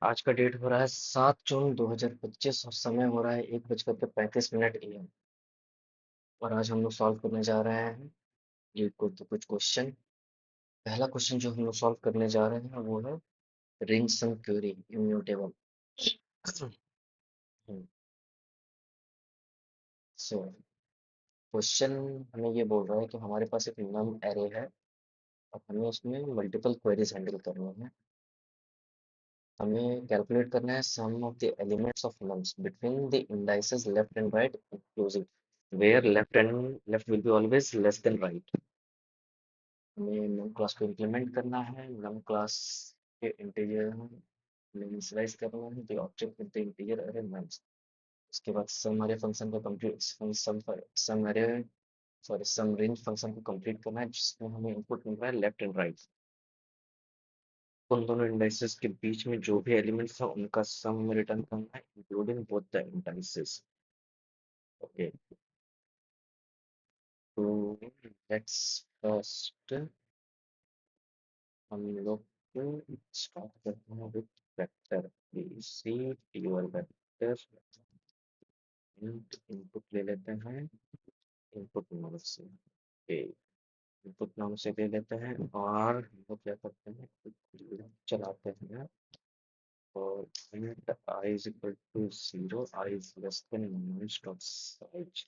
आज का डेट हो रहा है 7 जून 2025 और समय हो रहा है 1 बज कर के 35 मिनट AM। और आज हम लोग सॉल्व करने जा रहे हैं ये कुछ क्वेश्चन। पहला क्वेश्चन जो हम लोग सॉल्व करने जा रहे हैं वो है रिंग सम क्वेरी इम्यूटेबल। सो क्वेश्चन हमें ये बोल रहा है कि हमारे पास एक नम एरे है और हमें उसमें मल्टीपल क्वेरीज हैंडल करनी है। हमें कैलकुलेट करना है sum of the elements of nums between the indices left and right inclusive where left will be always less than right। हमें नम क्लास को इम्प्लीमेंट करना है। नम क्लास के इंटीजर हमें इनिशियलाइज करना है the object with the integer अरे nums. उसके बाद सम अरे फंक्शन को कंप्लीट सम अरे सॉरी सम रेंज फंक्शन को कंप्लीट करना है जिसमें हमें इनपुट मिल रहा है लेफ्ट एंड राइट। उन दोनों इंडाइसेस के बीच में जो भी एलिमेंट्स है उनका सम रिटर्न करना है including both the indices. Okay, तो लेट्स फर्स्ट हम लोग स्टार्ट करते हैं with vector. See your vector input ले लेते हैं इनपुट नाम से। ओके, इनपुट नाम से ले लेते हैं और हम लोग क्या करते हैं चलाते हैं और int I is equal to 0, I is less than minus dot size।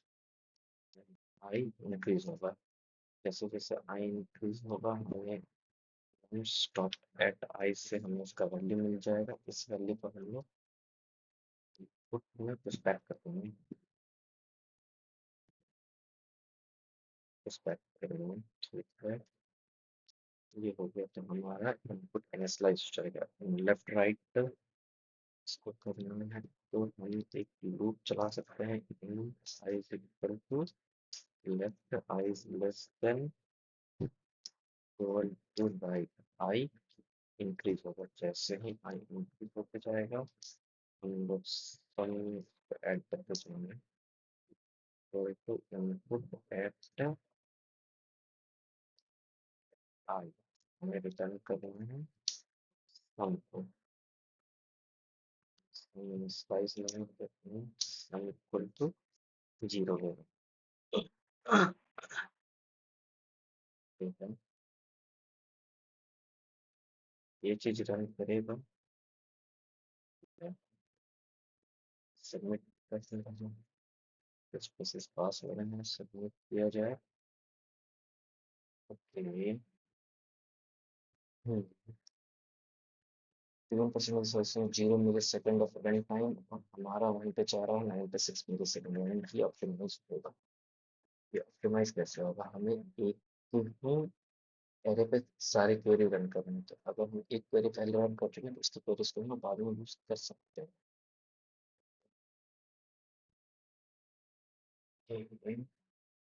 I increase होगा, जैसे जैसे I इंक्रीज होगा हमें स्टॉप एट I से हमें उसका वैल्यू मिल जाएगा। इस वैल्यू पर हम लोग पुट में पुशबैक कर देंगे, पुशबैक करेंगे। ठीक है, ये हो गया तो हमारा इनपुट इनिशियलाइज हो जाएगा लेफ्ट राइट। इसको करना है तो हम एक लूप चला सकते हैं इन I is equal to left I is less than equal to right। I increase होगा, जैसे ही I इंक्रीज होते जाएगा हम लोग सम ऐड करते जाएंगे तो इनपुट एट I हमें रिटर्न करना है सम को। स्लाइस में करते हैं सम इक्वल टू 0 होगा। ठीक है, ये चीज रन करेगा, सबमिट करते हैं। कुछ प्रोसेस पास हो रहे हैं, सबमिट किया जाए। Okay, given person solution 0 millisecond of run time और हमारा वहीं पे चाह रहा है 96 मिली सेकंड यानी कि ऑप्टिमाइज होगा। ये ऑप्टिमाइज कैसे होगा, हमें एक ही एरे पे सारी क्वेरी रन करनी है। तो अगर हम एक क्वेरी पहले रन कर चुके हैं तो उसकी क्वेरीज को हम बाद में यूज कर सकते हैं।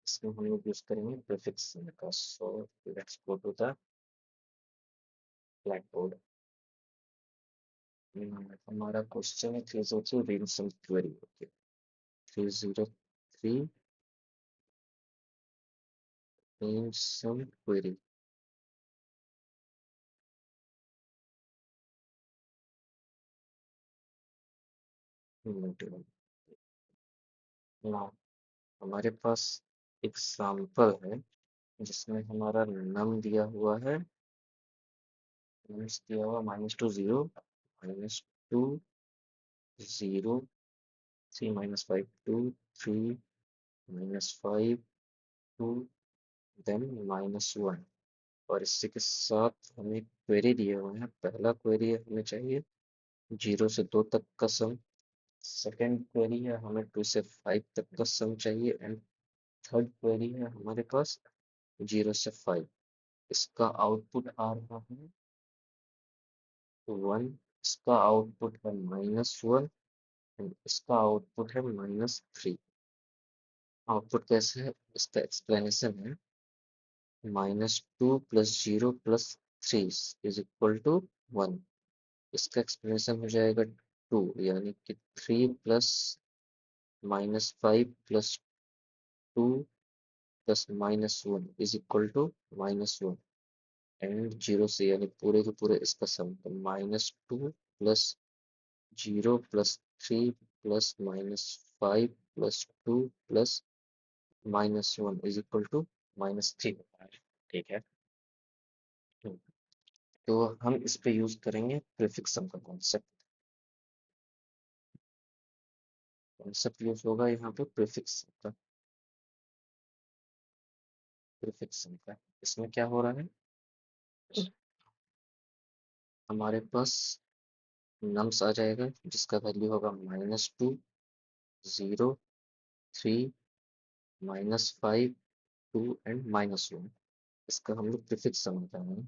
इसमें हम लोग यूज करेंगे प्रीफिक्स का। So let's go to the blackboard. हमारा क्वेश्चन है 303 रिंग क्वेरी। ओके, 303 रिंग क्वेरी। ना, हमारे पास एक सैंपल है जिसमें हमारा नम दिया हुआ है, नम्स दिया हुआ -2 0 -2 0 3 -5 2 3 -5 2 देन -1। और इसी के साथ हमें क्वेरी दिए हुए हैं। पहला क्वेरी हमें चाहिए 0 से 2 तक का सम। सेकंड क्वेरी है हमें 2 से 5 तक का सम चाहिए एंड थर्ड क्वेरी है हमारे पास 0 से 5। इसका आउटपुट आ रहा है 1, इसका आउटपुट है -1 एंड इसका आउटपुट है -3। आउटपुट कैसे है, इसका एक्सप्लेनेशन है -2 + 0 + 3 इज इक्वल टू 1। इसका एक्सप्लेनेशन हो जाएगा 2 यानी कि 3 प्लस -5 + 2 + -1 इज इक्वल टू -1 एंड 0 से यानी पूरे के पूरे इसका सम तो -2 + 0 + 3 +-5 +2 +-1 इज इक्वल टू -3 होता है। ठीक है। हम्म, तो हम इस पे यूज करेंगे प्रीफिक्स सम का कॉन्सेप्ट। कॉन्सेप्ट यूज होगा यहाँ पे प्रीफिक्स का। प्रीफिक्स सम का इसमें क्या हो रहा है, हमारे पास नम्स आ जाएगा जिसका वैल्यू होगा -2, 0, 3, -5, 2 एंड -1। इसका हम लोग प्रीफिक्स सम बताएंगे।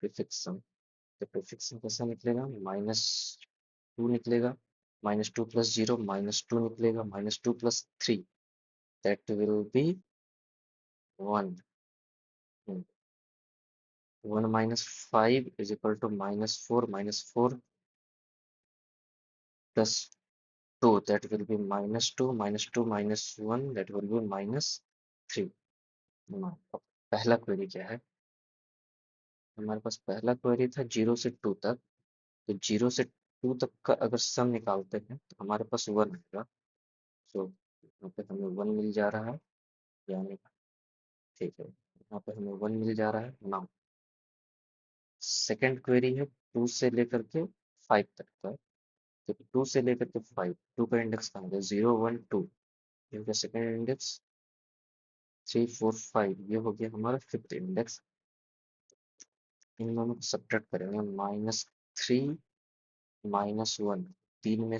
प्रीफिक्स सम, तो प्रीफिक्स सम कैसा निकलेगा, -2 निकलेगा, -2 + 0 -2 निकलेगा, -2 + 3 that will be 1। 1 - 5 is equal to -4, -4 + 2 that will be -2, -2 -1 that will be -3। अब पहला क्वेरी क्या है, हमारे पास पहला क्वेरी था 0 से 2 तक। तो 0 से 2 तक का अगर सम निकालते हैं तो हमारे पास 1 आएगा। तो यहाँ पे हमें 1 मिल जा रहा है, यानी ठीक है, यहाँ पे हमें 1 मिल जा रहा है। नाउ सेकंड क्वेरी है 2 से लेकर के 5 तक का। तो 2 से लेकर के 5, 2 का इंडेक्स कहाँ गया, 0 1 2, इनका सेकंड इंडेक्स 3 4 5, ये हो गया हमारा फिफ्थ इंडेक्स। इन दोनों को सब्ट्रैक्ट करेंगे, -3 -1, तीन में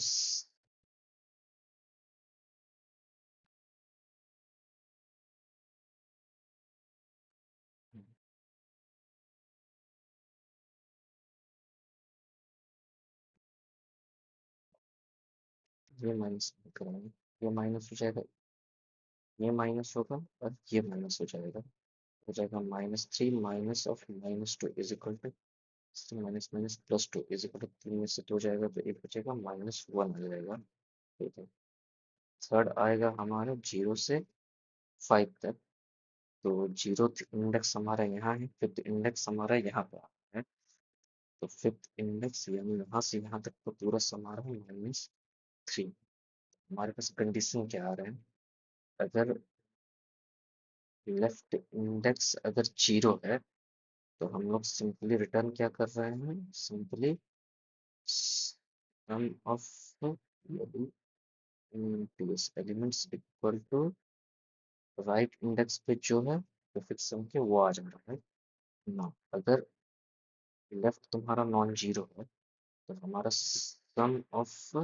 ये माइनस करेंगे, ये माइनस हो जाएगा, ये माइनस होगा और ये माइनस हो जाएगा -3 -2 is equal to minus minus +2 is equal to 3 में से 2 जाएगा तो एक बचेगा, -1 आ जाएगा। ठीक है। थर्ड आएगा हमारा 0 से 5 तक। तो जीरो इंडेक्स हमारा यहाँ है, फिफ्थ इंडेक्स हमारा यहाँ पे आ रहा है। तो फिफ्थ इंडेक्स यानी यहाँ से यहाँ तक का पूरा सम आ रहा है -3। हमारे पास कंडीशन क्या आ रहा है, अगर लेफ्ट इंडेक्स अगर 0 है तो हम लोग सिंपली रिटर्न क्या कर रहे हैं, simply sum of elements equal to right index पे जो है प्रीफिक्स सम के वो आ जा रहा है ना। अगर लेफ्ट तुम्हारा नॉन जीरो है तो हमारा सम ऑफ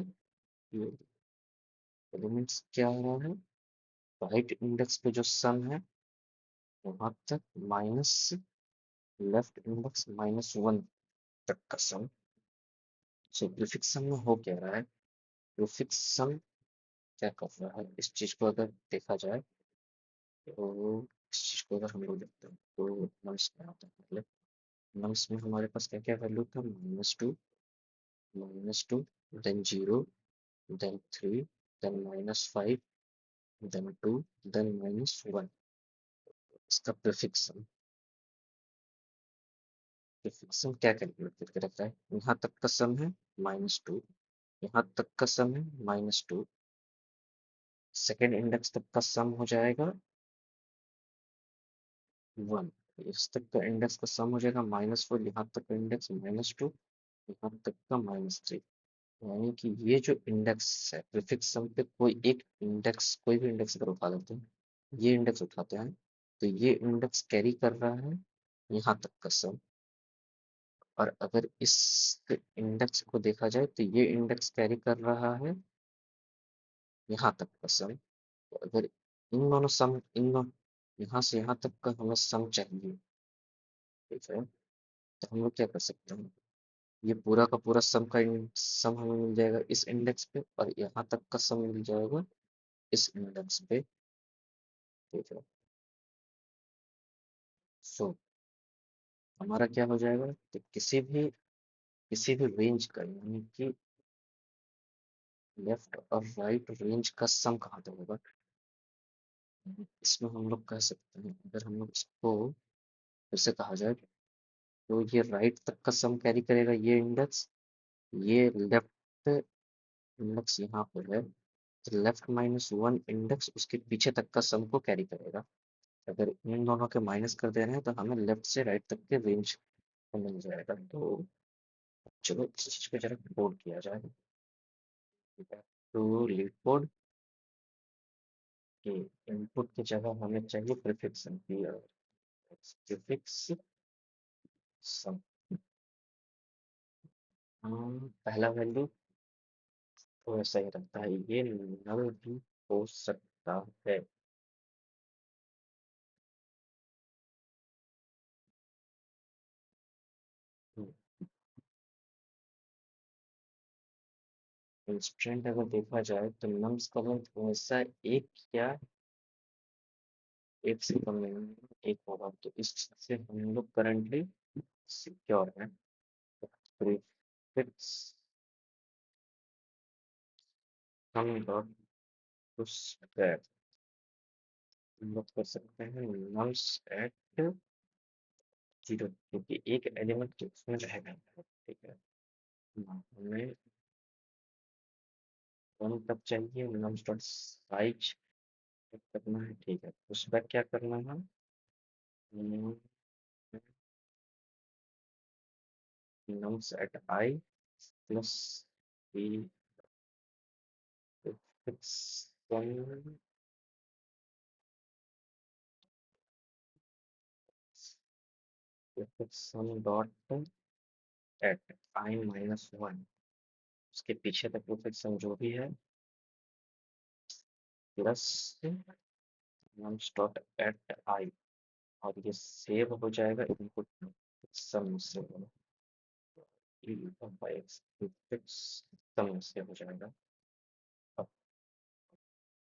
एलिमेंट्स क्या आ रहा है, राइट इंडेक्स पे जो सम है वहां तक माइनस लेफ्ट इंडेक्स -1 तक का सम। सो प्रीफिक्स सम में हो क्या रहा है, प्रीफिक्स सम क्या कर रहा है, इस चीज को अगर देखा जाए तो इस चीज को अगर हम लोग देखते हैं तो नम्स में आता है पहले। नम्स में हमारे पास क्या क्या वैल्यू था, -2, then 0, then 3, then -5, then 2, then -1। इसका प्रीफिक्स सम क्या कैलकुलेट करके रखा है, यहाँ तक का सम है -2, यहाँ तक का सम है -2, सेकेंड इंडेक्स तक का सम हो जाएगा 1, इस तक का इंडेक्स का सम हो जाएगा -4, यहाँ तक का इंडेक्स -2, यहाँ तक का -3। यानी कि ये जो इंडेक्स है प्रीफिक्स सम पे कोई एक इंडेक्स, कोई भी इंडेक्स अगर उठा लेते हैं, ये इंडेक्स उठाते हैं तो ये इंडेक्स कैरी कर रहा है यहाँ तक का सम। और अगर इस इंडेक्स को देखा जाए तो ये इंडेक्स कैरी कर रहा है यहाँ तक का सम। तो अगर इन दोनों सम, इन दोनों यहाँ से यहाँ तक का हमें सम चाहिए, ठीक है, तो हम लोग क्या कर सकते हैं, ये पूरा का पूरा सम हमें मिल जाएगा इस इंडेक्स पे और यहाँ तक का सम मिल जाएगा इस इंडेक्स पे। ठीक है। सो हमारा क्या हो जाएगा, तो किसी भी रेंज का, यानी कि लेफ्ट और राइट रेंज का सम कहाँ तक होगा, इसमें हम लोग कह सकते हैं, अगर हम लोग इसको फिर से कहा जाए तो ये राइट तक का सम कैरी करेगा ये इंडेक्स, ये लेफ्ट इंडेक्स यहाँ पर है, तो लेफ्ट -1 इंडेक्स उसके पीछे तक का सम को कैरी करेगा। अगर इन दोनों के माइनस कर दे रहे हैं तो हमें लेफ्ट से राइट तक के रेंज मिल जाएगा। तो चलो इस चीज को जरा कोड किया जाए। ठीक है, तो लीड कोड के इनपुट की जगह हमें चाहिए प्रीफिक्स प्रीफिक्स सम। पहला वैल्यू तो ऐसा ही रहता है, ये नल भी हो सकता है। इंस्टेंट अगर देखा जाए तो नम्स का लेंथ हमेशा एक या एक से कम नहीं होगा, एक होगा, तो इससे हम लोग करंटली सिक्योर है। प्रीफिक्स हम डॉट टू स्क्वायर हम लोग कर सकते हैं नम्स एट 0, क्योंकि एक एलिमेंट उसमें रहेगा। ठीक है, हमें वन तक चाहिए, नम्स डॉट साइज करना है। ठीक है, उस पर क्या करना है, nums at I plus b fix one fix some dot at I -1, उसके पीछे तक वो फिक्सन जो भी है, plus nums dot at I, और ये सेव हो जाएगा इनपुट सम से, फिक्स सम से हो जाएगा। अब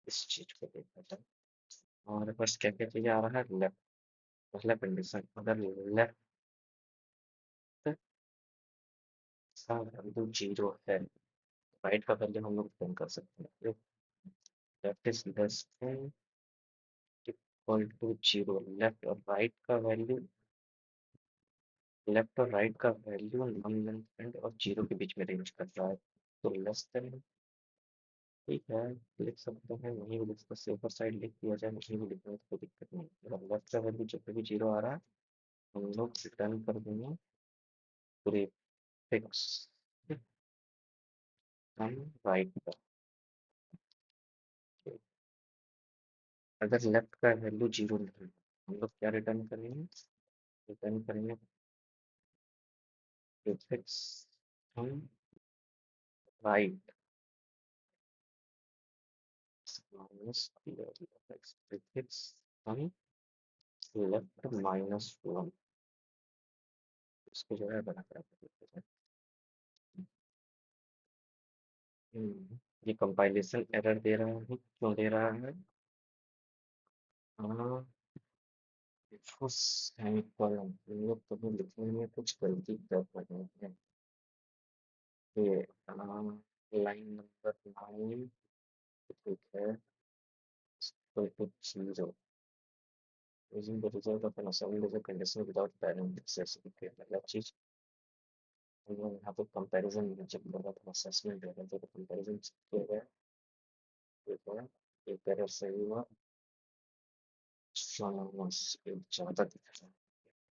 इस चीज को देखा जाए, हमारे पास क्या क्या चीजें आ रहा है, लेफ्ट पहला कंडीशन, अगर लेफ्ट का वैल्यू 0 है, राइट का वैल्यू हम लोग कम कर सकते हैं। Left is less than equal to 0, left और राइट का वैल्यू, लेफ्ट और राइट का वैल्यू नॉन लेंथ और 0 के बीच में रेंज कर रहा है, तो लेस देन। ठीक है, लिख सकते हैं, नहीं भी लिख सकते, सेफर साइड लिख दिया जाए, नहीं भी लिखना है तो कोई दिक्कत नहीं। अगर लेफ्ट का वैल्यू जब भी 0 आ रहा है हम लोग रिटर्न कर देंगे पूरे फिक्स राइट का। अगर लेफ्ट का वैल्यू 0 नहीं, हम लोग क्या रिटर्न करेंगे, रिटर्न करेंगे प्रीफिक्स हम राइट माइनस प्रीफिक्स हम लेफ्ट -1, इसको जो है बना कर देते हैं। ये कंपाइलेशन एरर दे रहा है, क्यों दे रहा है, हाँ, सेमीकोलन हम लोग कभी लिखने में कुछ गलती कर रहे हैं। ये लाइन नंबर 9, ठीक है, equal to 0, using the result of an assignment as a condition without parentheses। okay, पहला चीज हम लोग यहाँ पे कंपैरिजन जब कर रहा था, असेसमेंट दे रहा था, तो कंपैरिजन किया गया, ठीक है, एक एरर सही हुआ, एक ज़्यादा दिख रहा है,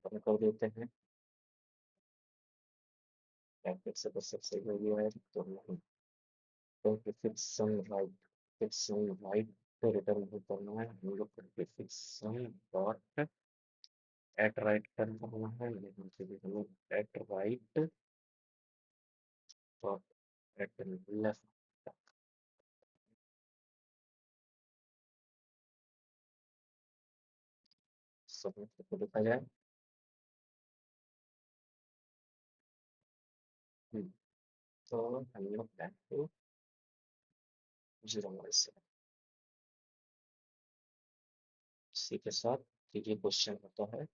तो कर देते हैं, पैकेट से बस सब सही हो गया है तो नहीं, तो fix sum right, fix sum right पे रिटर्न नहीं करना है, हम लोग को fix sum dot at right करना है, लेकिन फिर हम लोग at right dot at left submit करके देखा जाए। हम्म, तो हम लोग बैक टू 0 से इसी के साथ ये क्वेश्चन होता है।